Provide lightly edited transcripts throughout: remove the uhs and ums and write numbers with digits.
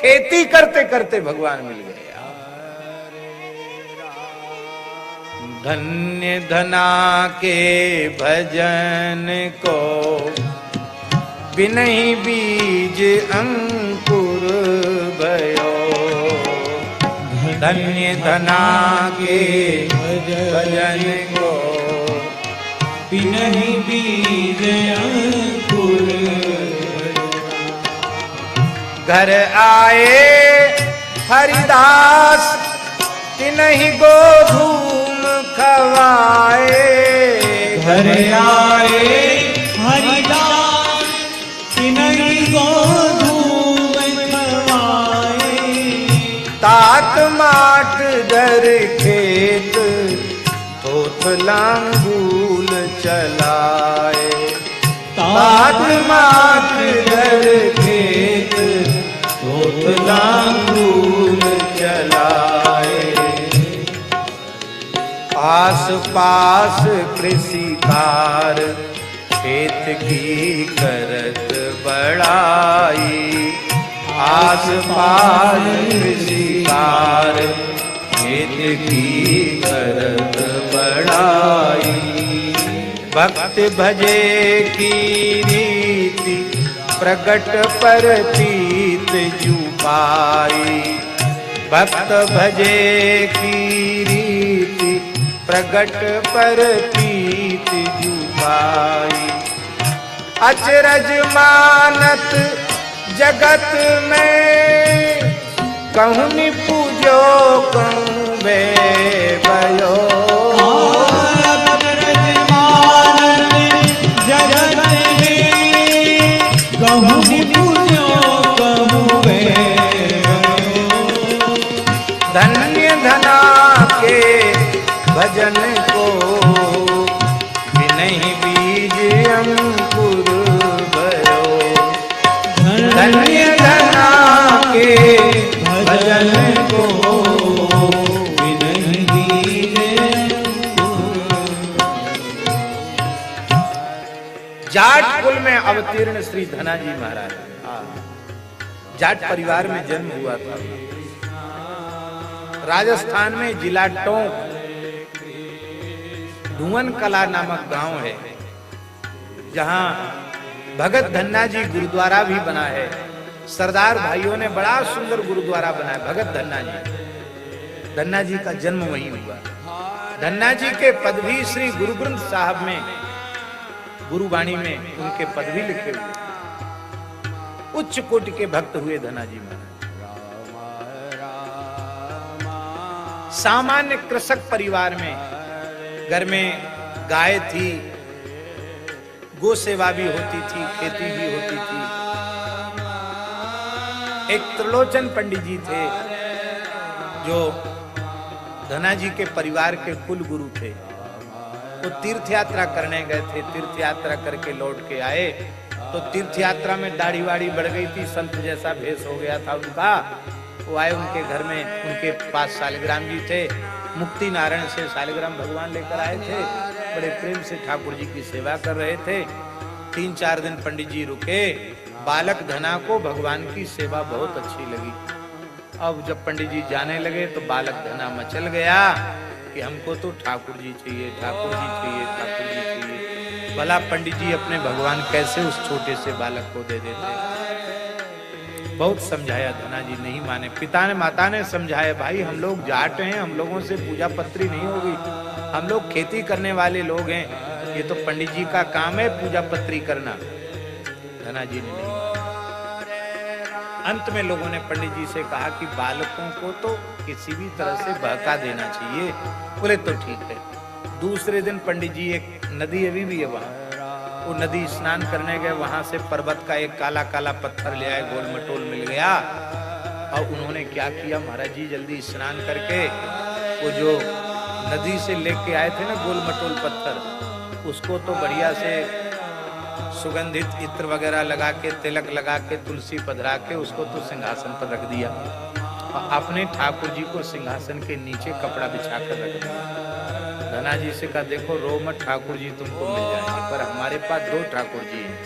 खेती करते करते भगवान मिल गए। धन्य धना के भजन को बिनहि बीज अंकुर भयो। धन्य धना के भजन को बिनहि बीज अंकुर। घर आए हरिदास तिनहि गोधूम खवाए। घर आए हरिदास तिनहि गोधूम खवाए। तात माट दर खेत थोथ लांगूल चलाए। तात माट दर खेत थोथ लांगूल चलाए। आस पास कृषि कार खेत की करत बढ़ाई। आस पास कृषि कार खेत की करत बढ़ाई। भक्त भजे की रीति प्रगट पर तीत जू पाई। भक्त भजे की रीति प्रगट पर तीत जू पाई। अचरज मानत जगत में कहूँ नि पूजो कहूँ बे भयो। अचरज मानत जगत में कहूँ नि पूजो कहूँ बे भयो। धन्य धना के भजन को बिनहि बीज अंकुर भयो। धन्य धना के भजन को बिनहि बीज अंकुर। जाट कुल में अवतीर्ण श्री धनाजी महाराज। जाट परिवार में जन्म हुआ था। राजस्थान में जिला टोंक धुवन कला नामक गांव है, जहां भगत धन्ना जी गुरुद्वारा भी बना है। सरदार भाइयों ने बड़ा सुंदर गुरुद्वारा बनाया। भगत धन्ना जी का जन्म वहीं हुआ। धन्ना जी के पद भी श्री गुरु ग्रंथ साहब में गुरुवाणी में उनके पद भी लिखे हुए। उच्च कोटि के भक्त हुए धन्ना जी महाराज। सामान्य कृषक परिवार में, घर में गाय थी, गो सेवा भी होती थी, खेती भी होती थी। एक त्रिलोचन पंडित जी थे जो धना जी के परिवार के कुल गुरु थे। वो तीर्थ यात्रा करने गए थे। तीर्थ यात्रा करके लौट के आए तो तीर्थ यात्रा में दाढ़ी वाड़ी बढ़ गई थी, संत जैसा भेष हो गया था उनका। वो आए उनके घर में, उनके पास शालिग्राम जी थे। मुक्ति नारायण से शालिग्राम भगवान लेकर आए थे। बड़े प्रेम से ठाकुर जी की सेवा कर रहे थे। 3-4 दिन पंडित जी रुके। बालक धना को भगवान की सेवा बहुत अच्छी लगी। अब जब पंडित जी जाने लगे तो बालक धना मचल गया कि हमको तो ठाकुर जी चाहिए, ठाकुर जी चाहिए, ठाकुर जी चाहिए। भला पंडित जी अपने भगवान कैसे उस छोटे से बालक को दे देते। बहुत समझाया, धना जी नहीं माने। पिता ने माता ने समझाया, भाई हम लोग जाट हैं, हम लोगों से पूजा पत्री नहीं होगी, हम लोग खेती करने वाले लोग हैं, ये तो पंडित जी का काम है पूजा पत्री करना। धना जी ने नहीं। अंत में लोगों ने पंडित जी से कहा कि बालकों को तो किसी भी तरह से बहका देना चाहिए। बोले तो ठीक है। दूसरे दिन पंडित जी, एक नदी अभी भी है वहां, वो नदी स्नान करने गए। वहां से पर्वत का एक काला काला पत्थर ले आए, गोल मटोल मिल गया। और उन्होंने क्या किया, महाराज जी जल्दी स्नान करके वो जो नदी से लेके आए थे ना गोल मटोल पत्थर, उसको तो बढ़िया से सुगंधित इत्र वगैरह लगा के, तिलक लगा के, तुलसी पधरा के उसको तो सिंहासन पर रख दिया। और अपने ठाकुर जी को सिंहासन के नीचे कपड़ा बिछा कर रख दिया। धना जी से कहा, देखो रो मत, ठाकुर जी तुमको मिल जाएंगे, पर हमारे पास 2 ठाकुर जी हैं,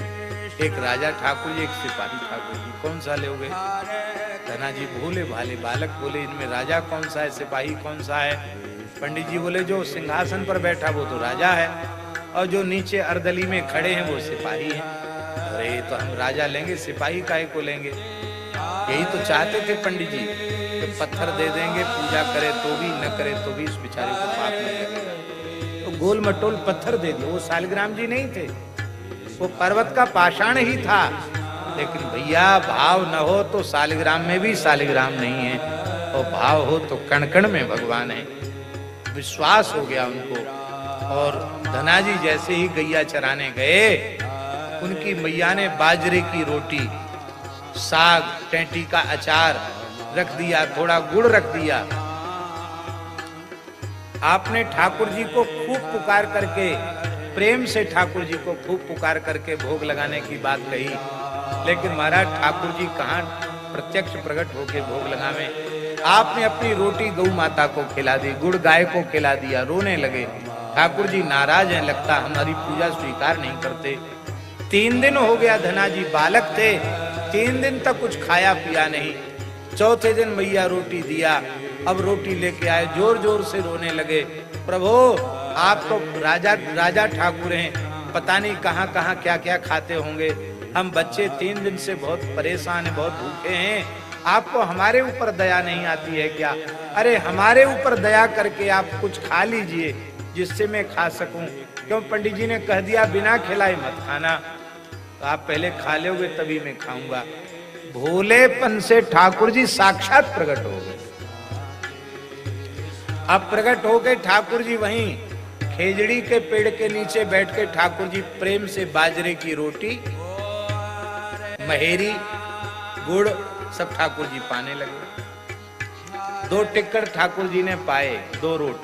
एक राजा ठाकुर जी, एक सिपाही ठाकुर जी, कौन सा लोगे? धना धना जी भोले भाले बालक बोले, इनमें राजा कौन सा है, सिपाही कौन सा है? पंडित जी बोले, जो सिंहासन पर बैठा वो तो राजा है, और जो नीचे अर्दली में खड़े हैं वो सिपाही हैं। अरे तो हम राजा लेंगे, सिपाही काहे को लेंगे? यही तो चाहते थे पंडित जी, तो पत्थर दे देंगे, पूजा करे तो भी, न करे तो भी इस बेचारे को पाप नहीं लगेगा। तो गोल मटोल पत्थर दे दिए। वो सालिग्राम जी नहीं थे, वो पर्वत का पाषाण ही था। लेकिन भैया भाव न हो तो सालिग्राम में भी सालिग्राम नहीं है, और भाव हो तो कण कण में भगवान है। विश्वास हो गया उनको। और धना जी जैसे ही गैया चराने गए, उनकी मैया ने बाजरे की रोटी, साग, टेंटी का अचार रख दिया, थोड़ा गुड़ रख दिया। आपने ठाकुर जी को खूब पुकार करके, प्रेम से ठाकुर जी को खूब पुकार करके भोग लगाने की बात कही। लेकिन महाराज ठाकुर जी कहाँ प्रत्यक्ष प्रकट होके भोग लगावे? आपने अपनी रोटी गौ माता को खिला दी, गुड़ गाय को खिला दिया, रोने लगे। ठाकुर जी नाराज हैं, लगता हमारी पूजा स्वीकार नहीं करते। 3 दिन हो गया, धना जी बालक थे, 3 दिन तक कुछ खाया पिया नहीं। चौथे दिन मैया रोटी दिया, अब रोटी लेके आए, जोर जोर से रोने लगे, प्रभु आप तो राजा ठाकुर हैं, पता नहीं कहाँ कहाँ क्या क्या खाते होंगे, हम बच्चे 3 दिन से बहुत परेशान हैं, बहुत भूखे हैं, आपको हमारे ऊपर दया नहीं आती है क्या? अरे हमारे ऊपर दया करके आप कुछ खा लीजिए जिससे मैं खा सकूं। क्यों? पंडित जी ने कह दिया बिना खिलाए मत खाना, तो आप पहले खा लोगे तभी मैं खाऊंगा। भोलेपन से ठाकुर जी साक्षात प्रकट हो गए। अब प्रकट हो गए ठाकुर जी, वहीं खेजड़ी के पेड़ के नीचे बैठ के ठाकुर जी प्रेम से बाजरे की रोटी, महेरी, गुड़ सब ठाकुर जी पाने लगे। 2 टिक्कर ठाकुर जी ने पाए, 2 रोट,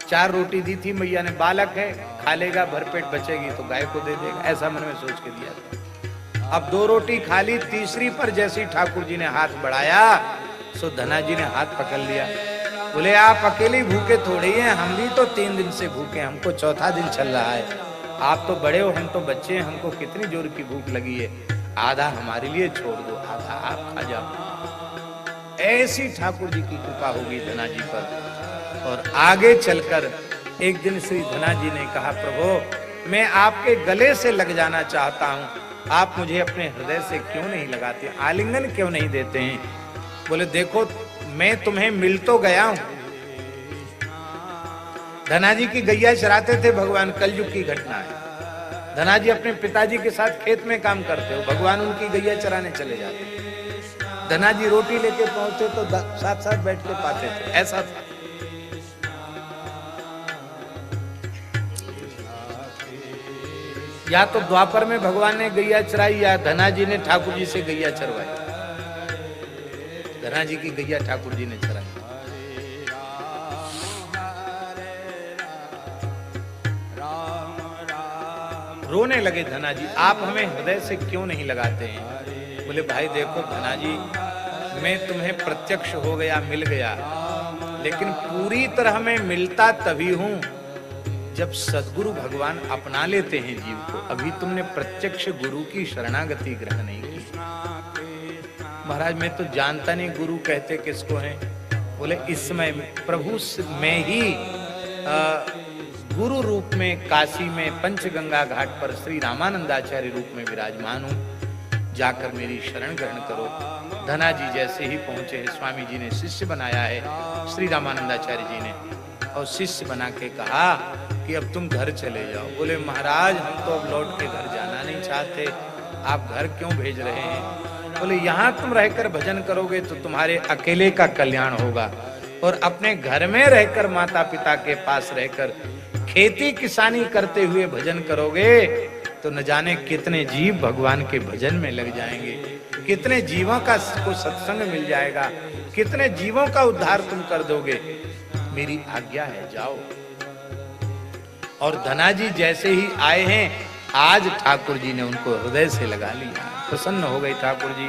4 रोटी दी थी मैया ने। बालक है, खा लेगा, भरपेट बचेगी तो गाय को दे देगा, ऐसा मन में सोच के दिया था। अब 2 रोटी खा ली, तीसरी पर जैसे ठाकुर जी ने हाथ बढ़ाया, सो धना जी ने हाथ पकड़ लिया। बोले आप अकेले भूखे थोड़े ही हैं, हम भी तो 3 दिन से भूखे, हमको 4था दिन चल रहा है। आप तो बड़े हो, हम तो बच्चे हैं, हमको कितनी जोर की भूख लगी है, आधा हमारे लिए छोड़ दो, आधा आप खा जाओ। ऐसी ठाकुर जी की कृपा होगी धना जी पर। और आगे चलकर एक दिन श्री धना जी ने कहा, प्रभु मैं आपके गले से लग जाना चाहता हूँ, आप मुझे अपने हृदय से क्यों नहीं लगाते, आलिंगन क्यों नहीं देते हैं? बोले देखो मैं तुम्हें मिल तो गया हूं। धना जी की गैया चराते थे भगवान, कलयुग की घटना है। धना जी अपने पिताजी के साथ खेत में काम करते हो, भगवान उनकी गैया चराने चले जाते। धना जी रोटी लेके पहुंचते तो साथ साथ बैठ के पाते थे, ऐसा था। या तो द्वापर में भगवान ने गैया चराई, या धना जी ने ठाकुर जी से गैया चरवाई। धना जी की गैया ठाकुर जी ने चराई। रोने लगे धना जी, आप हमें हृदय से क्यों नहीं लगाते हैं? बोले भाई देखो धना जी, मैं तुम्हें प्रत्यक्ष हो गया, मिल गया, लेकिन पूरी तरह मैं मिलता तभी हूं जब सद्गुरु भगवान अपना लेते हैं जीव को। अभी तुमने प्रत्यक्ष गुरु की शरणागति ग्रहण नहीं की। महाराज मैं तो जानता नहीं गुरु कहते किसको हैं। बोले इस समय प्रभु मैं ही गुरु रूप में काशी में पंचगंगा घाट पर श्री रामानंदाचार्य रूप में विराजमान हूँ, जाकर मेरी शरण ग्रहण करो। धना जी जैसे ही पहुंचे हैं, स्वामी जी ने शिष्य बनाया है श्री रामानंदाचार्य जी ने, और शिष्य बना के कहा कि अब तुम घर चले जाओ। बोले महाराज हम तो अब लौट के घर जाना नहीं चाहते, आप घर क्यों भेज रहे हैं? बोले यहाँ तुम रहकर भजन करोगे तो तुम्हारे अकेले का कल्याण होगा, और अपने घर में रहकर माता पिता के पास रहकर खेती किसानी करते हुए भजन करोगे तो न जाने कितने जीव भगवान के भजन में लग जाएंगे, कितने जीवों का को सत्संग मिल जाएगा, कितने जीवों का उद्धार तुम कर दोगे। मेरी आज्ञा है जाओ। और धना जी जैसे ही आए हैं, आज ठाकुर जी ने उनको हृदय से लगा लिया, प्रसन्न हो गए ठाकुर जी।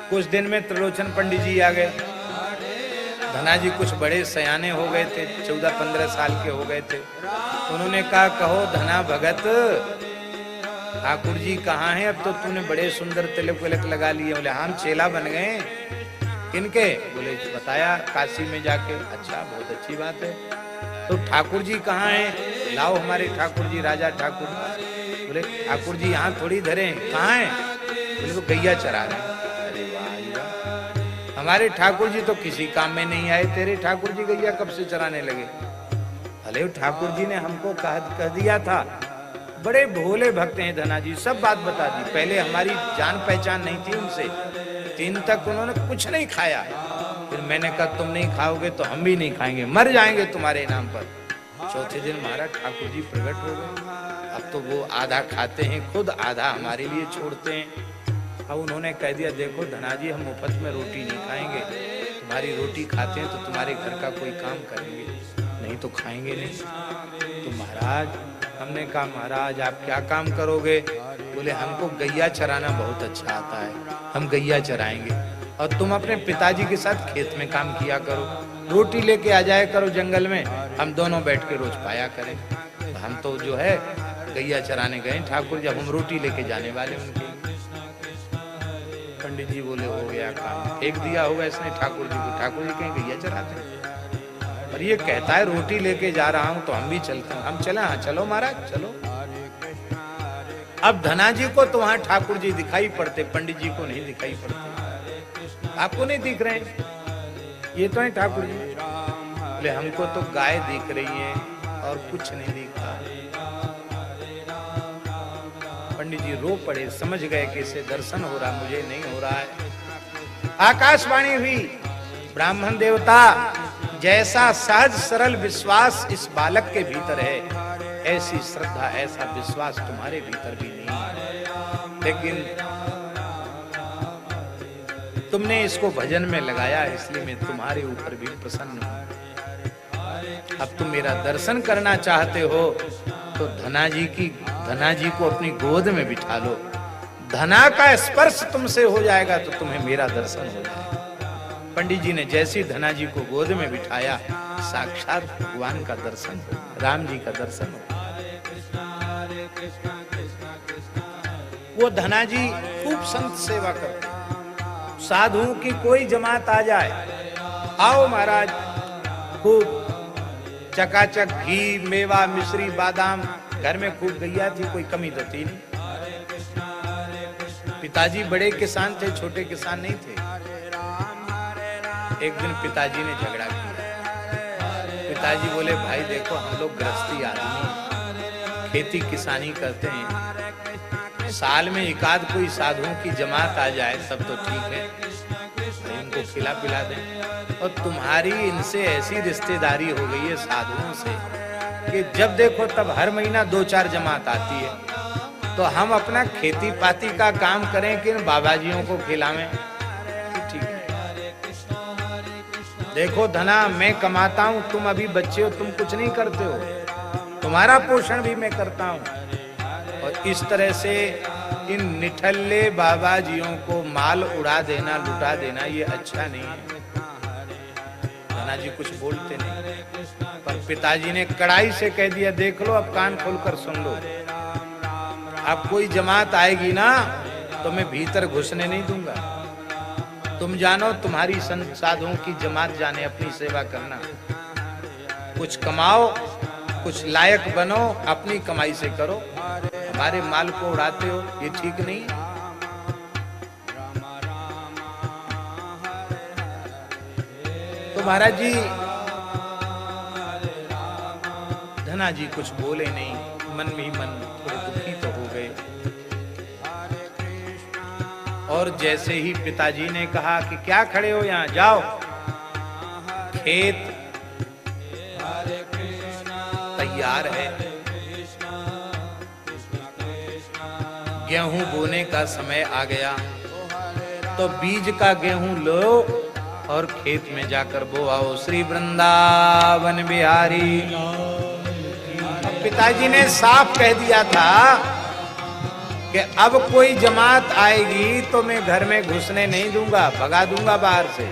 कुछ दिन में त्रिलोचन पंडित जी आ गए। धना जी कुछ बड़े सयाने हो गए थे, 14-15 साल के हो गए थे। उन्होंने कहा कहो धना भगत ठाकुर जी कहाँ हैं? अब तो तूने बड़े सुंदर तिलक विलक लगा लिए। बोले हम चेला बन गए। किनके? बोले बताया काशी में जाके। अच्छा, बहुत अच्छी बात है। तो ठाकुर जी कहाँ हैं? लाओ हमारे ठाकुर जी, राजा ठाकुर। बोले ठाकुर जी यहाँ थोड़ी धरे, कहाँ हैं? बोले वो गैया चरा रहे हैं। अरे वाह, हमारे ठाकुर जी तो किसी काम में नहीं आए, तेरे ठाकुर जी गैया कब से चराने लगे? भले ठाकुर जी ने हमको कह दिया था। बड़े भोले भक्त हैं धना जी, सब बात बता दी। पहले हमारी जान पहचान नहीं थी उनसे, 3 तक उन्होंने कुछ नहीं खाया। फिर मैंने कहा तुम नहीं खाओगे तो हम भी नहीं खाएंगे, मर जाएंगे तुम्हारे नाम पर। चौथे दिन महाराज ठाकुर जी प्रकट हो गए। अब तो वो आधा खाते हैं खुद, आधा हमारे लिए छोड़ते हैं। अब उन्होंने कह दिया देखो धना जी, हम मुफ्त में रोटी नहीं खाएंगे, तुम्हारी रोटी खाते हैं तो तुम्हारे घर का कोई काम करेंगे, नहीं तो खाएंगे नहीं। तो महाराज, हमने कहा महाराज आप क्या काम करोगे? बोले हमको गैया चराना बहुत अच्छा आता है, हम गैया चराएंगे और तुम अपने पिताजी के साथ खेत में काम किया करो, रोटी लेके आ जाया करो जंगल में, हम दोनों बैठ के रोज पाया करें। हम तो जो है गैया चराने गए ठाकुर, जब हम रोटी लेके जाने वाले उनके। पंडित जी बोले हो गया काम, फेंक दिया होगा इसने ठाकुर जी को। ठाकुर जी कहीं गैया चराते हैं और ये कहता है रोटी लेके जा रहा हूं तो हम भी चलते हैं। हम चले? हाँ चलो महाराज चलो। अब धना जी को तो वहां ठाकुर जी दिखाई पड़ते, पंडित जी को नहीं दिखाई पड़ते। आपको नहीं दिख रहे? ये तो है ठाकुर जी। बोले हमको तो गाय दिख रही है और कुछ नहीं दिखता। पंडित जी रो पड़े, समझ गए कि इसे दर्शन हो रहा, मुझे नहीं हो रहा है। आकाशवाणी हुई, ब्राह्मण देवता जैसा सहज सरल विश्वास इस बालक के भीतर है, ऐसी श्रद्धा ऐसा विश्वास तुम्हारे भीतर भी नहीं है। लेकिन तुमने इसको भजन में लगाया, इसलिए मैं तुम्हारे ऊपर भी प्रसन्न हूं। अब तुम मेरा दर्शन करना चाहते हो तो धना जी को अपनी गोद में बिठा लो। धना का स्पर्श तुमसे हो जाएगा तो तुम्हें मेरा दर्शन हो जाएगा। पंडित जी ने जैसे धना जी को गोद में बिठाया, साक्षात भगवान का दर्शन, राम जी का दर्शन हो। वो धना जी खूब संत सेवा करते। साधुओं की कोई जमात आ जाए, आओ महाराज, खूब चकाचक घी मेवा मिश्री बादाम, घर में खूब गैया थी, कोई कमी तो थी नहीं। पिताजी बड़े किसान थे, छोटे किसान नहीं थे। एक दिन पिताजी ने झगड़ा किया। पिताजी बोले भाई देखो हम लोग गृहस्थी आदमी, खेती किसानी करते हैं, साल में एकाध कोई साधुओं की जमात आ जाए सब तो ठीक है, इनको खिला पिला दें। और तुम्हारी इनसे ऐसी रिश्तेदारी हो गई है साधुओं से कि जब देखो तब हर महीना 2-4 जमात आती है, तो हम अपना खेती पाती का काम करें कि इन बाबाजियों को खिलावें? ठीक है। देखो धना, मैं कमाता हूं, तुम अभी बच्चे हो, तुम कुछ नहीं करते हो, तुम्हारा पोषण भी मैं करता हूं। और इस तरह से इन निठल्ले बाबाजियों को माल उड़ा देना, लुटा देना, ये अच्छा नहीं है। धना जी कुछ बोलते नहीं, पर पिताजी ने कड़ाई से कह दिया देख लो, अब कान खोलकर सुन लो, अब कोई जमात आएगी ना तो मैं भीतर घुसने नहीं दूंगा। तुम जानो, तुम्हारी संत साधुओं की जमात जाने, अपनी सेवा करना, कुछ कमाओ, कुछ लायक बनो, अपनी कमाई से करो, हमारे माल को उड़ाते हो, ये ठीक नहीं। तो महाराज जी, धना जी कुछ बोले नहीं, मन में ही मन थोड़े दुखी तो हो गए। और जैसे ही पिताजी ने कहा कि क्या खड़े हो यहाँ, जाओ, खेत तैयार है, गेहूं बोने का समय आ गया, तो बीज का गेहूं लो और खेत में जाकर बो आओ। श्री वृंदावन बिहारी। पिताजी ने साफ कह दिया था कि अब कोई जमात आएगी तो मैं घर में घुसने नहीं दूंगा, भगा दूंगा बाहर से,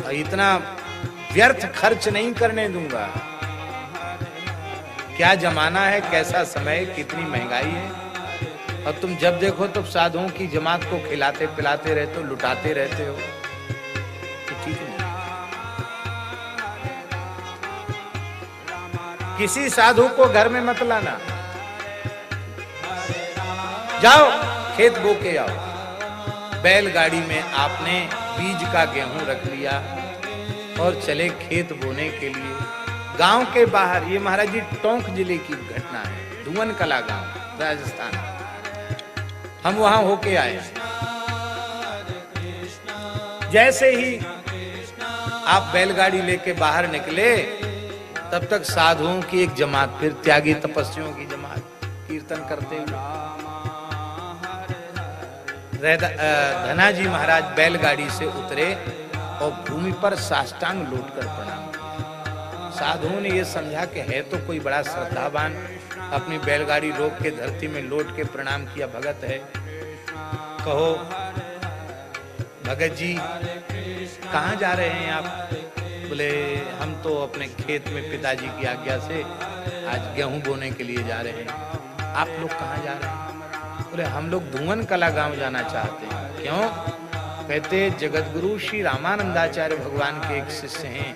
और इतना व्यर्थ खर्च नहीं करने दूंगा। क्या जमाना है, कैसा समय, कितनी महंगाई है। और तुम जब देखो तो साधुओं की जमात को खिलाते पिलाते रहते हो, लुटाते रहते हो, तो ठीक नहीं। किसी साधु को घर में मत लाना। जाओ खेत बो के आओ। बैलगाड़ी में आपने बीज का गेहूं रख लिया और चले खेत बोने के लिए। गांव के बाहर, ये महाराज जी टोंक जिले की घटना है, धुवन कला गांव, राजस्थान। हम वहां होके आए। जैसे ही आप बैलगाड़ी लेके बाहर निकले, तब तक साधुओं की एक जमात, फिर त्यागी तपस्वियों की जमात कीर्तन करते हुए। धनाजी महाराज बैलगाड़ी से उतरे और भूमि पर साष्टांग लौटकर प्रणाम किया। साधुओं ने यह समझा कि है तो कोई बड़ा श्रद्धावान, अपनी बैलगाड़ी रोक के धरती में लौट के प्रणाम किया, भगत है। कहो भगत जी कहाँ जा रहे हैं आप? बोले हम तो अपने खेत में पिताजी की आज्ञा से आज गेहूं बोने के लिए जा रहे हैं। आप लोग कहाँ जा रहे हैं? बोले हम लोग धुवन कला गांव जाना चाहते हैं। क्यों? कहते जगतगुरु श्री रामानंदाचार्य भगवान के एक शिष्य हैं,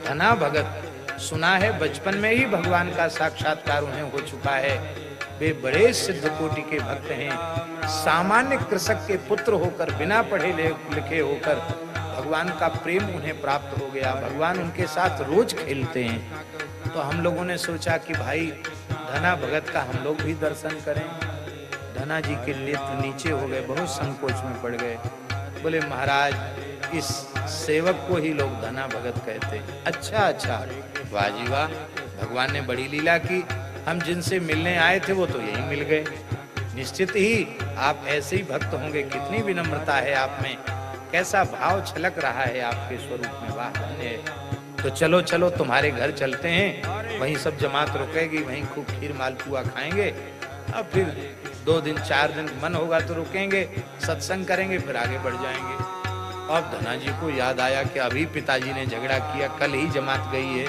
धना भगत। सुना है बचपन में ही भगवान का साक्षात्कार उन्हें हो चुका है। वे बड़े सिद्ध कोटि के भक्त हैं। सामान्य कृषक के पुत्र होकर, बिना पढ़े लिखे होकर भगवान का प्रेम उन्हें प्राप्त हो गया। भगवान उनके साथ रोज खेलते हैं। तो हम लोगों ने सोचा कि भाई धना भगत का हम लोग भी दर्शन करें। धना जी के नेत्र नीचे हो गए, बहुत संकोच में पड़ गए। बोले महाराज इस सेवक को ही लोग धना भगत कहते हैं। अच्छा, वाह जी वाह, भगवान ने बड़ी लीला की। हम जिनसे मिलने आए थे वो तो यही मिल गए। निश्चित ही आप ऐसे ही भक्त होंगे। कितनी विनम्रता है आप में, कैसा भाव छलक रहा है आपके स्वरूप में, वाह धन्य। तो चलो चलो तुम्हारे घर चलते हैं, वहीं सब जमात रुकेगी, वहीं खूब खीर मालपुआ खाएंगे। अब फिर 2 दिन 4 दिन मन होगा तो रुकेंगे, सत्संग करेंगे, फिर आगे बढ़ जाएंगे। अब धना जी को याद आया कि अभी पिताजी ने झगड़ा किया, कल ही जमात गई है,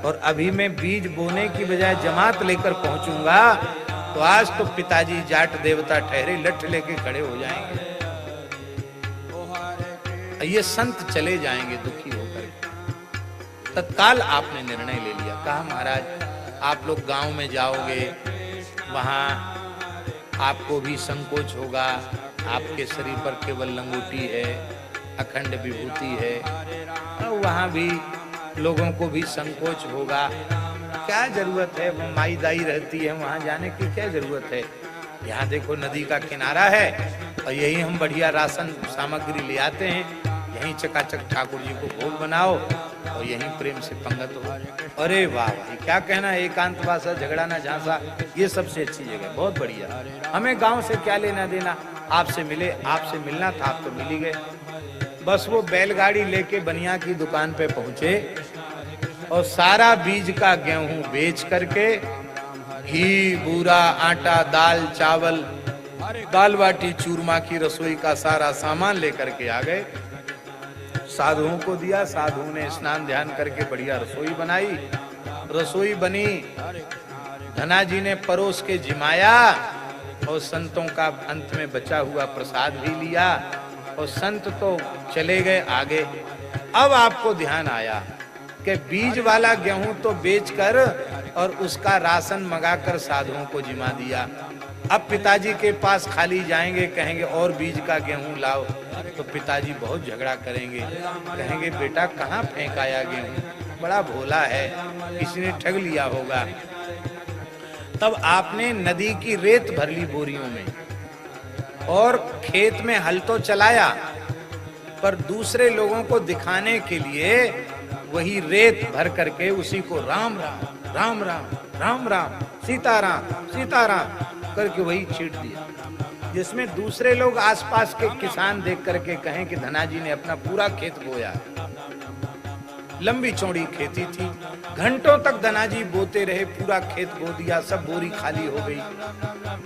और अभी मैं बीज बोने की बजाय जमात लेकर पहुंचूंगा तो आज तो पिताजी जाट देवता ठहरे लठ लेके खड़े हो जाएंगे। ये संत चले जाएंगे दुखी होकर। तत्काल आपने निर्णय ले लिया। कहा महाराज आप लोग गांव में जाओगे, वहां आपको भी संकोच होगा। आपके शरीर पर केवल लंगोटी है, अखंड विभूति है, और वहां भी लोगों को भी संकोच होगा। क्या जरूरत है, वो माई दाई रहती है, वहां जाने की क्या जरूरत है। यहाँ देखो नदी का किनारा है और यही हम बढ़िया राशन सामग्री ले आते हैं। यहीं चकाचक ठाकुर जी को भोग बनाओ और यहीं प्रेम से पंगत हो। अरे वाह भाई, क्या कहना, एकांतवास, झगड़ा ना झांसा, ये सबसे अच्छी जगह, बहुत बढ़िया। हमें गांव से क्या लेना देना, आपसे मिले, आपसे मिलना था, आप तो मिल ही गए। बस वो बैलगाड़ी लेके बनिया की दुकान पे पहुंचे और सारा बीज का गेहूं बेच करके घी, बूरा, आटा, दाल, चावल, दाल बाटी, चूरमा की रसोई का सारा सामान लेकर के आ गए। साधुओं को दिया। साधुओं ने स्नान ध्यान करके बढ़िया रसोई बनाई। रसोई बनी, धना जी ने परोस के जिमाया और संतों का अंत में बचा हुआ प्रसाद भी लिया और संत तो चले गए आगे। अब आपको ध्यान आया कि बीज वाला गेहूं तो बेचकर और उसका राशन मंगाकर साधुओं को जिमा दिया। अब पिताजी के पास खाली जाएंगे, कहेंगे और बीज का गेहूं लाओ, तो पिताजी बहुत झगड़ा करेंगे, कहेंगे बेटा कहाँ फेंक आया गेहूं, बड़ा भोला है, किसी ने ठग लिया होगा। तब आपने नदी की रेत भर ली बोरियों में और खेत में हल तो चलाया, पर दूसरे लोगों को दिखाने के लिए वही रेत भर करके उसी को राम राम राम राम राम राम सीताराम सीताराम करके वही छीट दिया, जिसमें दूसरे लोग आसपास के किसान देख करके कहें कि धना जी ने अपना पूरा खेत बोया। लंबी चौड़ी खेती थी, घंटों तक धना जी बोते रहे, पूरा खेत बो दिया, सब बोरी खाली हो गई।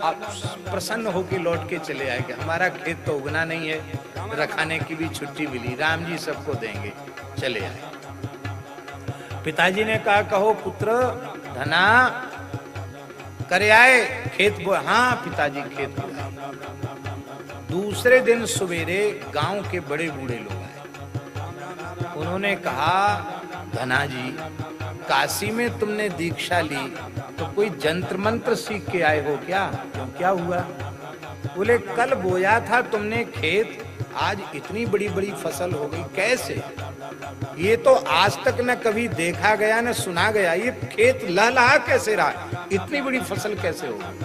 आप प्रसन्न होकर लौट के चले आए कि हमारा खेत तो उगना नहीं है, रखाने की भी छुट्टी मिली, राम जी सबको देंगे। चले आए। पिताजी ने कहा कहो पुत्र धना, करे आए खेत बोया? हाँ पिताजी खेत बोया। दूसरे दिन सवेरे गांव के बड़े बूढ़े लोग आए। उन्होंने कहा धना जी, काशी में तुमने दीक्षा ली तो कोई जंत्र मंत्र सीख के आए हो क्या? क्यों, क्या हुआ? बोले कल बोया था तुमने खेत, आज इतनी बड़ी बड़ी फसल हो गई, कैसे? ये तो आज तक न कभी देखा गया न सुना गया, ये खेत लहलहा कैसे रहा, इतनी बड़ी फसल कैसे हो गई?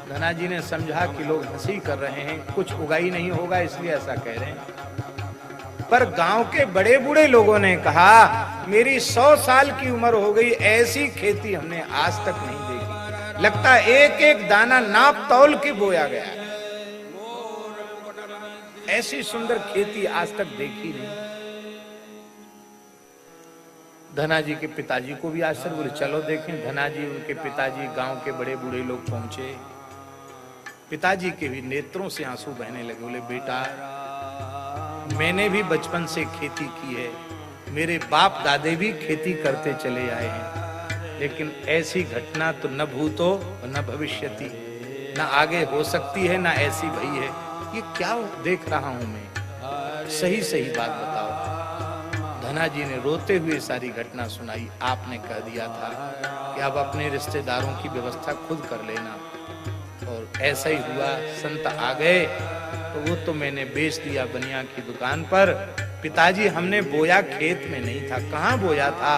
धना जी ने समझा कि लोग हंसी कर रहे हैं, कुछ उगा ही नहीं होगा इसलिए ऐसा कह रहे हैं। पर गांव के बड़े बूढ़े लोगों ने कहा मेरी 100 साल की उम्र हो गई, ऐसी खेती हमने आज तक नहीं देखी, लगता एक एक दाना नाप तौल के बोया गया, ऐसी सुंदर खेती आज तक देखी नहीं। धना जी के पिताजी को भी आश्चर्य, बोले चलो देखें। धना जी, उनके पिताजी, गांव के बड़े बूढ़े लोग पहुंचे। पिताजी के भी नेत्रों से आंसू बहने लगे। बोले बेटा, मैंने भी बचपन से खेती की है, मेरे बाप दादे भी खेती करते चले आए हैं, लेकिन ऐसी घटना तो न भूतो न भविष्यति, न आगे हो सकती है, न ऐसी भई है। ये क्या देख रहा हूं मैं, सही सही बात बताओ। धना जी ने रोते हुए सारी घटना सुनाई। आपने कह दिया था कि अब अपने रिश्तेदारों की व्यवस्था खुद कर लेना, और ऐसा ही हुआ। संत आ गए तो वो तो मैंने बेच दिया बनिया की दुकान पर। पिताजी, हमने बोया खेत में नहीं था। कहाँ बोया था?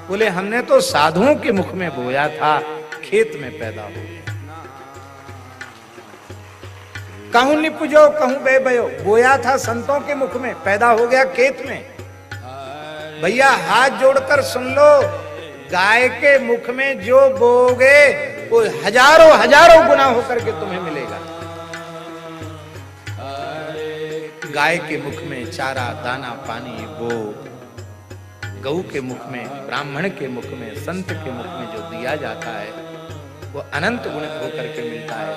बोले हमने तो साधुओं के मुख में बोया था, खेत में पैदा हो गया। कहूं निपुजो कहूं बे बयो, बोया था संतों के मुख में, पैदा हो गया खेत में। भैया हाथ जोड़कर सुन लो, गाय के मुख में जो बोगे वो हजारों हजारों गुना होकर के तुम्हें मिलेगा। गाय के मुख में चारा दाना पानी बो, गऊ के मुख में, ब्राह्मण के मुख में, संत के मुख में जो दिया जाता है वो अनंत गुण होकर के मिलता है।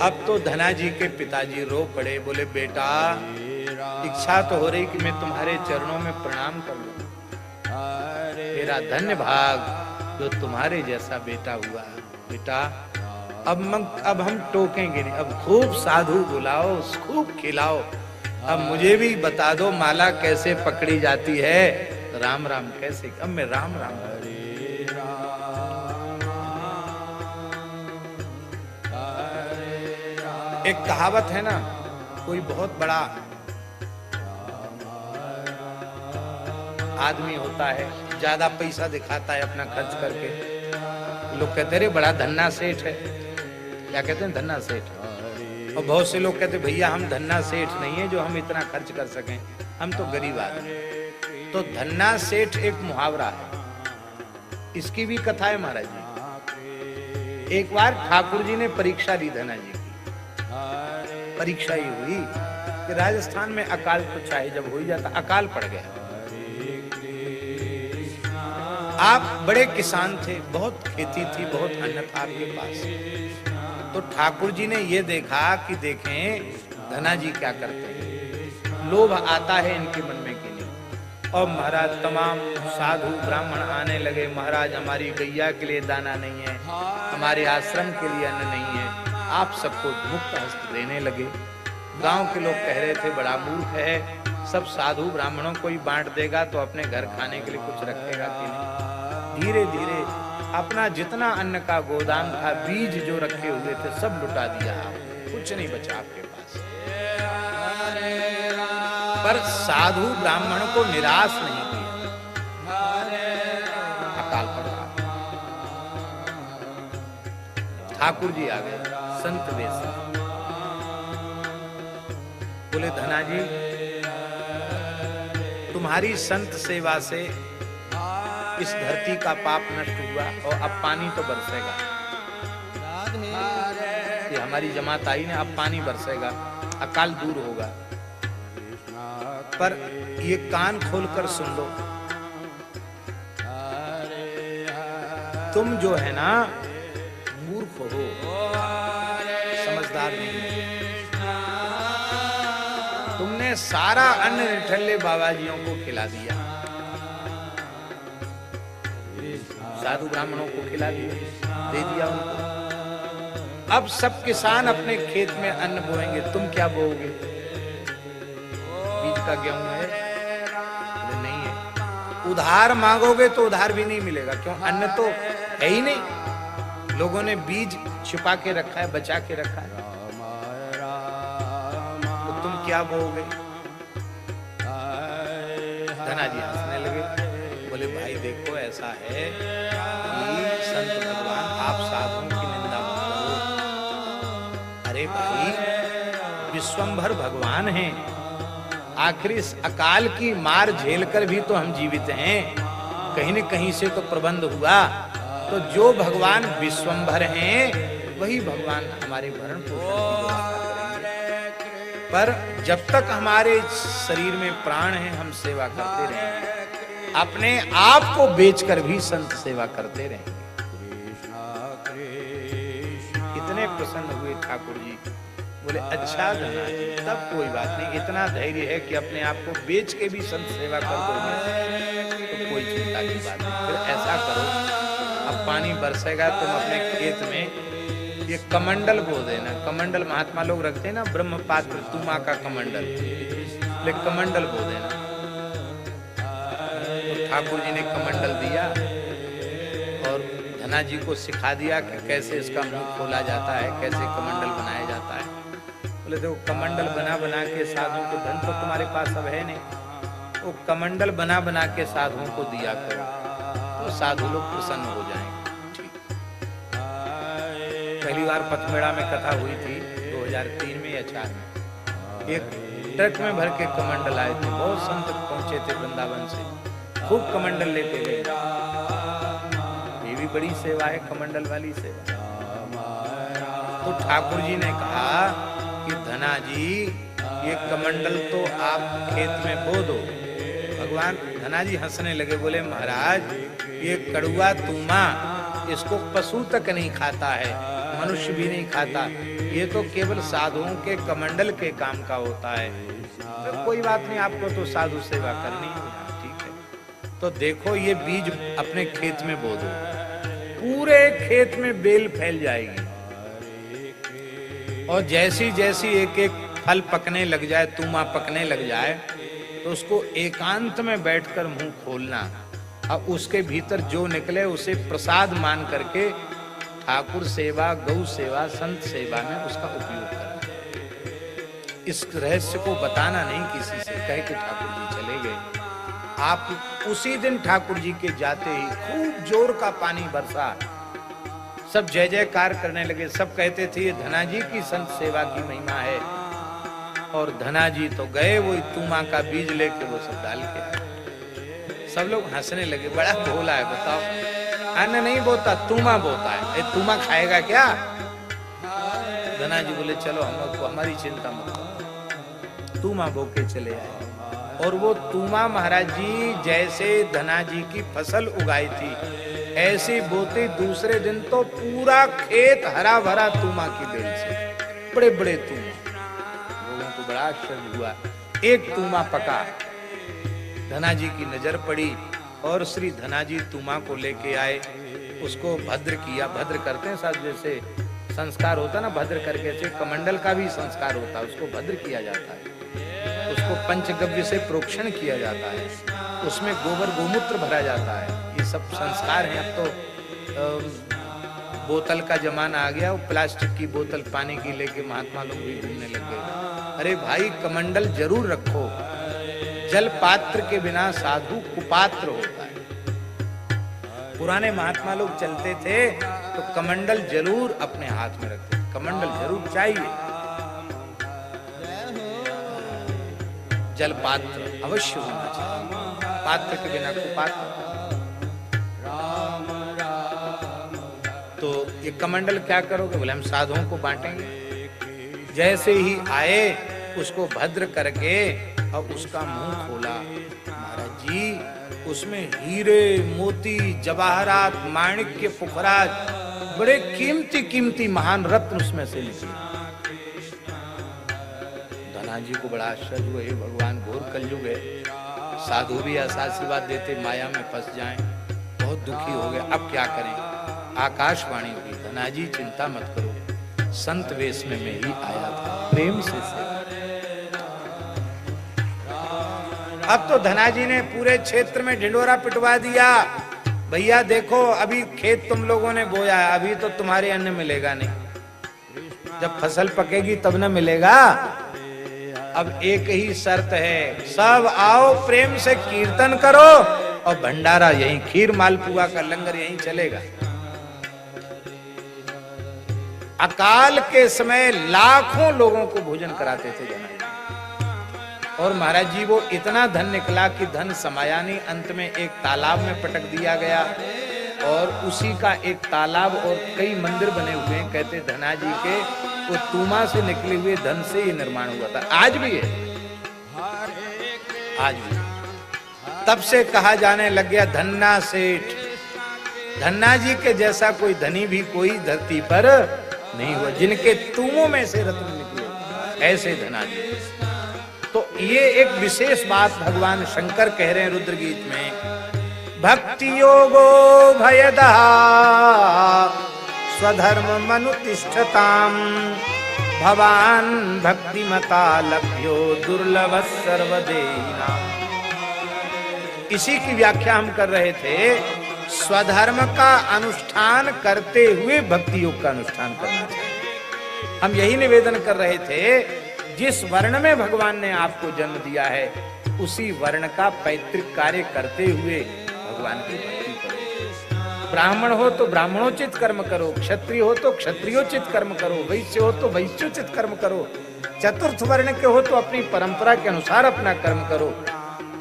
अब तो धना जी के पिताजी रो पड़े। बोले बेटा, इच्छा तो हो रही कि मैं तुम्हारे चरणों में प्रणाम कर लूं, मेरा धन्य भाग जो तुम्हारे जैसा बेटा हुआ। बेटा अब हम टोकेंगे नहीं, अब खूब साधु बुलाओ, खूब खिलाओ। अब मुझे भी बता दो माला कैसे पकड़ी जाती है, राम राम कैसे। अब मैं राम राम एक कहावत है ना, कोई बहुत बड़ा आदमी होता है, ज्यादा पैसा दिखाता है अपना खर्च करके, लोग कहते हैं बड़ा धन्ना सेठ है। क्या कहते हैं? धन्ना सेठ। और बहुत से लोग कहते हैं भैया हम धन्ना सेठ नहीं है जो हम इतना खर्च कर सकें, हम तो गरीब आदमी। तो धन्ना सेठ एक मुहावरा है, इसकी भी कथा है महाराज जी। एक बार ठाकुर जी ने परीक्षा ली धना जी की। परीक्षा ही हुई कि राजस्थान में अकाल तो चाहे जब हो ही जाता, अकाल पड़ गया। आप बड़े किसान थे, बहुत खेती थी, बहुत अन्न था आपके पास। तो ठाकुर जी ने ये देखा कि देखें धना जी क्या करते हैं, लोभ आता है इनके मन में कि नहीं। और महाराज तमाम साधु ब्राह्मण आने लगे, महाराज हमारी गैया के लिए दाना नहीं है, हमारे आश्रम के लिए अन्न नहीं है, आप सबको मुक्त हस्त देने लगे। गांव के लोग कह रहे थे बड़ा मूर्ख है, सब साधु ब्राह्मणों को ही बांट देगा तो अपने घर खाने के लिए कुछ रखेगा कि नहीं। धीरे धीरे अपना जितना अन्न का गोदाम था, बीज जो रखे हुए थे सब लुटा दिया, कुछ नहीं बचा आपके पास। पर साधु ब्राह्मण को निराश नहीं किया। अकाल पड़ रहा, ठाकुर जी आ गए संत वेश। बोले धना जी, तुम्हारी संत सेवा से इस धरती का पाप नष्ट हुआ और अब पानी तो बरसेगा। ये हमारी जमात आई ने, अब पानी बरसेगा, अकाल दूर होगा। पर ये कान खोलकर सुन लो, तुम जो है ना मूर्ख हो, समझदार नहीं हो। तुमने सारा अन्न निठल्ले बाबाजियों को खिला दिया, साधु ब्राह्मणों को खिला दिया, दे दिया उनको। अब सब किसान अपने खेत में अन्न बोएंगे, तुम क्या बोओगे? बीज का गेहूं है? बोले नहीं है। उधार मांगोगे तो उधार भी नहीं मिलेगा, क्यों? अन्न तो है ही नहीं। लोगों ने बीज छिपा के रखा है, बचा के रखा है, तो तुम क्या बोओगे? धनाजी हंसने लगे, बोले भाई देखो ऐसा है कि संत भगवान आप साधुओं की निंदा मत करो। अरे भाई विश्वंभर भगवान हैं, आखिर इस अकाल की मार झेलकर भी तो हम जीवित हैं, कहीं न कहीं से तो प्रबंध हुआ। तो जो भगवान विश्वंभर हैं वही भगवान हमारे भरण पोषण की व्यवस्था करेंगे। पर जब तक हमारे शरीर में प्राण है हम सेवा करते रहेंगे, अपने आप को बेचकर भी संत सेवा करते रहेंगे। इतने प्रसन्न हुए ठाकुर जी, बोले अच्छा धनाजी तब कोई बात नहीं, इतना धैर्य है कि अपने आप को बेच के भी संत सेवा कर दोगे तो कोई चिंता की बात नहीं। फिर ऐसा करो, अब पानी बरसेगा, तुम अपने खेत में ये कमंडल बो देना। कमंडल महात्मा लोग रखते हैं ना, ब्रह्म पात्र तुमा का कमंडल, ले कमंडल बो देना। तो ठाकुर जी ने कमंडल दिया और धनाजी को सिखा दिया कि कैसे इसका मुंह खोला जाता है, कैसे कमंडल बनाया जाता है। बोले देखो कमंडल बना बना के साधुओं को, धन तो तुम्हारे पास अब है नहीं, वो कमंडल बना बना के साधुओं को दिया करो तो साधु लोग प्रसन्न हो जाएंगे। ठीक। पहली बार पथमेड़ा में कथा हुई थी 2003 में या 2004 में, एक ट्रक में भर के कमंडल आए थे, बहुत संत पहुंचे थे वृंदावन से, खूब कमंडल लेके गए। ये भी बड़ी सेवा है, कमंडल वाली सेवा। तो ठाकुर जी ने कहा कि धनाजी ये कमंडल तो आप खेत में बो दो। भगवान धनाजी हंसने लगे, बोले महाराज ये कड़ुआ तूमा, इसको पशु तक नहीं खाता है, मनुष्य भी नहीं खाता, ये तो केवल साधुओं के कमंडल के काम का होता है। तो कोई बात नहीं, आपको तो साधु सेवा करनी है, ठीक है। तो देखो ये बीज अपने खेत में बो दो, पूरे खेत में बेल फैल जाएगी, और जैसी जैसी एक एक फल पकने लग जाए, तूमा पकने लग जाए, तो उसको एकांत में बैठकर मुंह खोलना, अब उसके भीतर जो निकले उसे प्रसाद मान करके ठाकुर सेवा, गौ सेवा, संत सेवा में उसका उपयोग करना। इस रहस्य को बताना नहीं किसी से, कह के ठाकुर जी चले गए। आप उसी दिन ठाकुर जी के जाते ही खूब जोर का पानी बरसा, सब जय जयकार करने लगे। सब कहते थे ये धनाजी की संत सेवा की महिमा है, और धनाजी तो गए वो तूमा का बीज लेके वो सब डाल के। सब लोग हंसने लगे, बड़ा भोला है, बताओ अन्न नहीं बोता तूमा बोता है, तूमा खाएगा क्या? धनाजी बोले चलो हम लोग को हमारी चिंता मत करो, तूमा बो के चले आए। और वो तूमा महाराज जी जैसे धनाजी की फसल उगाई थी ऐसी बोते, दूसरे दिन तो पूरा खेत हरा भरा तूमा की बेल से, बड़े बड़े तूमा। लोगों को बड़ा आश्चर्य हुआ। एक तूमा पका, धनाजी की नजर पड़ी और श्री धनाजी तूमा को लेके आए, उसको भद्र किया। भद्र करते हैं साथ, जैसे संस्कार होता ना भद्र करके, से कमंडल का भी संस्कार होता है, उसको भद्र किया जाता है, उसको पंचगव्य से प्रोक्षण किया जाता है, उसमें गोबर गोमूत्र भरा जाता है। ये सब संस्कार हैं। अब तो बोतल का जमाना आ गया, वो प्लास्टिक की बोतल पानी की लेके महात्मा लोग भी घूमने लग गए। अरे भाई कमंडल जरूर रखो, जल पात्र के बिना साधु कुपात्र होता है। पुराने महात्मा लोग चलते थे तो कमंडल जरूर अपने हाथ में रखते, कमंडल जरूर चाहिए, जल पात्र अवश्य होना चाहिए, पात्र के बिना कुपात्र। तो ये कमंडल क्या करोगे? बोले हम साधुओं को बांटेंगे। जैसे ही आए उसको भद्र करके और उसका मुंह खोला, महाराज जी उसमें हीरे मोती जवाहरात माणिक्य पुखराज बड़े कीमती कीमती महान रत्न उसमें से निकले। धनाजी को बड़ा आश्चर्य हुआ, भगवान घोर कलयुग है, साधु भी ऐसा आशीर्वाद देते माया में फंस जाएं, बहुत दुखी हो गया, अब क्या करें। आकाशवाणी हुई, धनाजी चिंता मत करो, संत वेश में मैं ही आया था, प्रेम से अब तो धनाजी ने पूरे क्षेत्र में ढिंडोरा पिटवा दिया, भैया देखो अभी खेत तुम लोगों ने बोया है, अभी तो तुम्हारे अन्न मिलेगा नहीं, जब फसल पकेगी तब न मिलेगा। अब एक ही शर्त है, सब आओ प्रेम से कीर्तन करो और भंडारा यहीं, खीर मालपुआ का लंगर यहीं चलेगा। अकाल के समय लाखों लोगों को भोजन कराते थे धनाजी। और महाराज जी वो इतना धन निकला कि धन समाया नहीं, अंत में एक तालाब में पटक दिया गया और उसी का एक तालाब और कई मंदिर बने हुए हैं। कहते धनाजी के वो तूमा से निकले हुए धन से ही निर्माण हुआ था, आज भी है, आज भी। तब से कहा जाने लग गया धन्ना सेठ, धन्ना जी के जैसा कोई धनी भी कोई धरती पर नहीं हुआ, जिनके तूमों में से रत्न निकले ऐसे धनाजी। तो ये एक विशेष बात भगवान शंकर कह रहे हैं रुद्र गीत में, भक्ति योगो भयदा स्वधर्म मनुतिष्ठताम भवान भक्तिमता लभ्यो दुर्लभ सर्वदेहिना। इसी की व्याख्या हम कर रहे थे, स्वधर्म का अनुष्ठान करते हुए भक्ति योग का अनुष्ठान करना चाहिए। हम यही निवेदन कर रहे थे, जिस वर्ण में भगवान ने आपको जन्म दिया है उसी वर्ण का पैतृक कार्य करते हुए भगवान की भक्ति करो। ब्राह्मण हो तो ब्राह्मणोचित कर्म करो, क्षत्रिय हो तो क्षत्रियोचित कर्म करो, वैश्य हो तो वैश्योचित कर्म करो, चतुर्थ वर्ण के हो तो अपनी परंपरा के अनुसार अपना कर्म करो।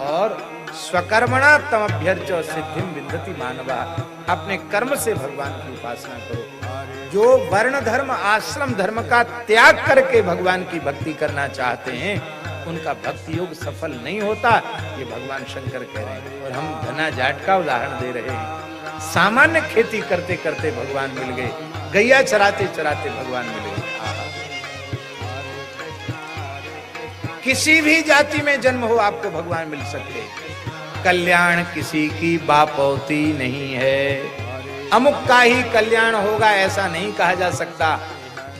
और स्वकर्मणा तमभ्यर्च सिद्धिम विन्दति मानवा, अपने कर्म से भगवान की उपासना करो। जो वर्ण धर्म आश्रम धर्म का त्याग करके भगवान की भक्ति करना चाहते हैं उनका भक्ति योग सफल नहीं होता, ये भगवान शंकर कह रहे हैं। और हम धना जाट का उदाहरण दे रहे हैं, सामान्य खेती करते करते भगवान मिल गए, गैया चराते चराते भगवान मिल गए। किसी भी जाति में जन्म हो आपको भगवान मिल सकते हैं। कल्याण किसी की बापौती नहीं है, अमुक का ही कल्याण होगा ऐसा नहीं कहा जा सकता।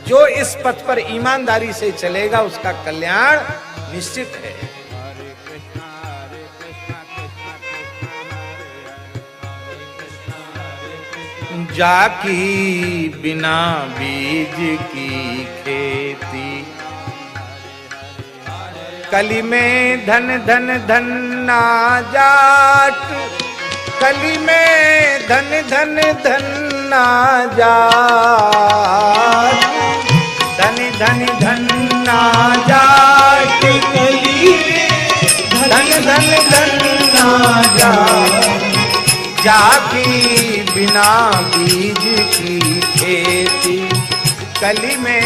जो इस पथ पर ईमानदारी से चलेगा उसका कल्याण निश्चित है। जाकी बिना बीज की खेती, कली में धन धन धन ना जाट, कली में धन धन धन ना जाट, धन धन धन ना जाट, कली धन धन धन ना जाट, जाकी बिना बीज की खेती, कली में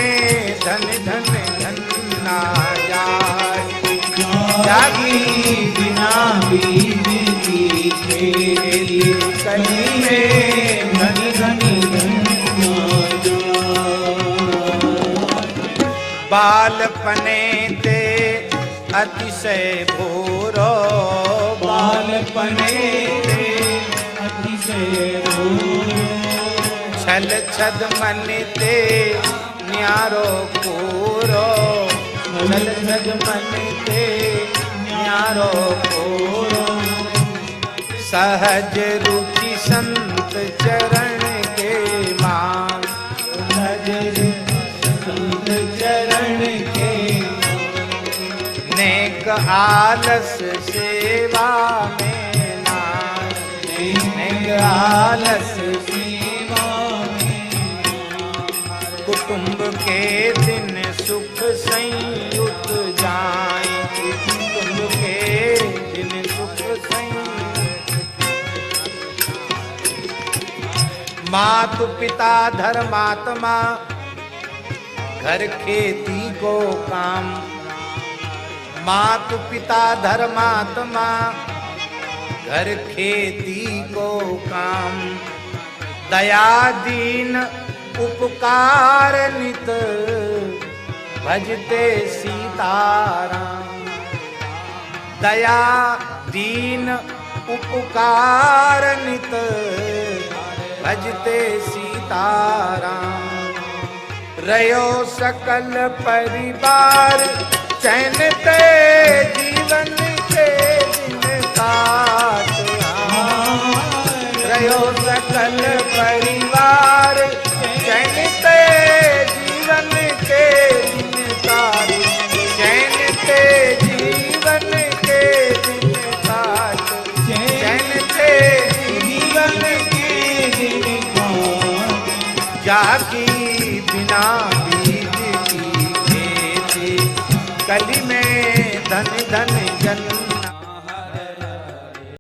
धन धन धन ना जाट, जाकी बिना बीज की खेती, कली में धन धन धन ना जाट। बालपने ते अतिशय भोरो, बालपने ते अतिशय भोरो, छल छद मन ते न्यारो कोरो, छल छद मन ते न्यारो कोरो, सहज रुचि संत चरण के मान, सहज संत चरण के, नेक आलस सेवा में नाम, नेक आलस सेवा में, कुटुंब के दिन सुख संयुत जाए, कुटुंब के दिन सुख संयुत, मातु पिता धर्मात्मा घर खेती को काम, मातु पिता धर्मात्मा घर खेती को काम, दया दीन उपकार नित भजते सीताराम, दया दीन उपकार नित भजते सीताराम। रयो सकल परिवार चैन ते जीवन के दिन काट। रयो सकल परिवार चैन ते जीवन के दिन काट। चैन ते जीवन के दिन काट। चैन ते जीवन के दिन काट। जाकी बिना बीज की खेती कली में धन धन जन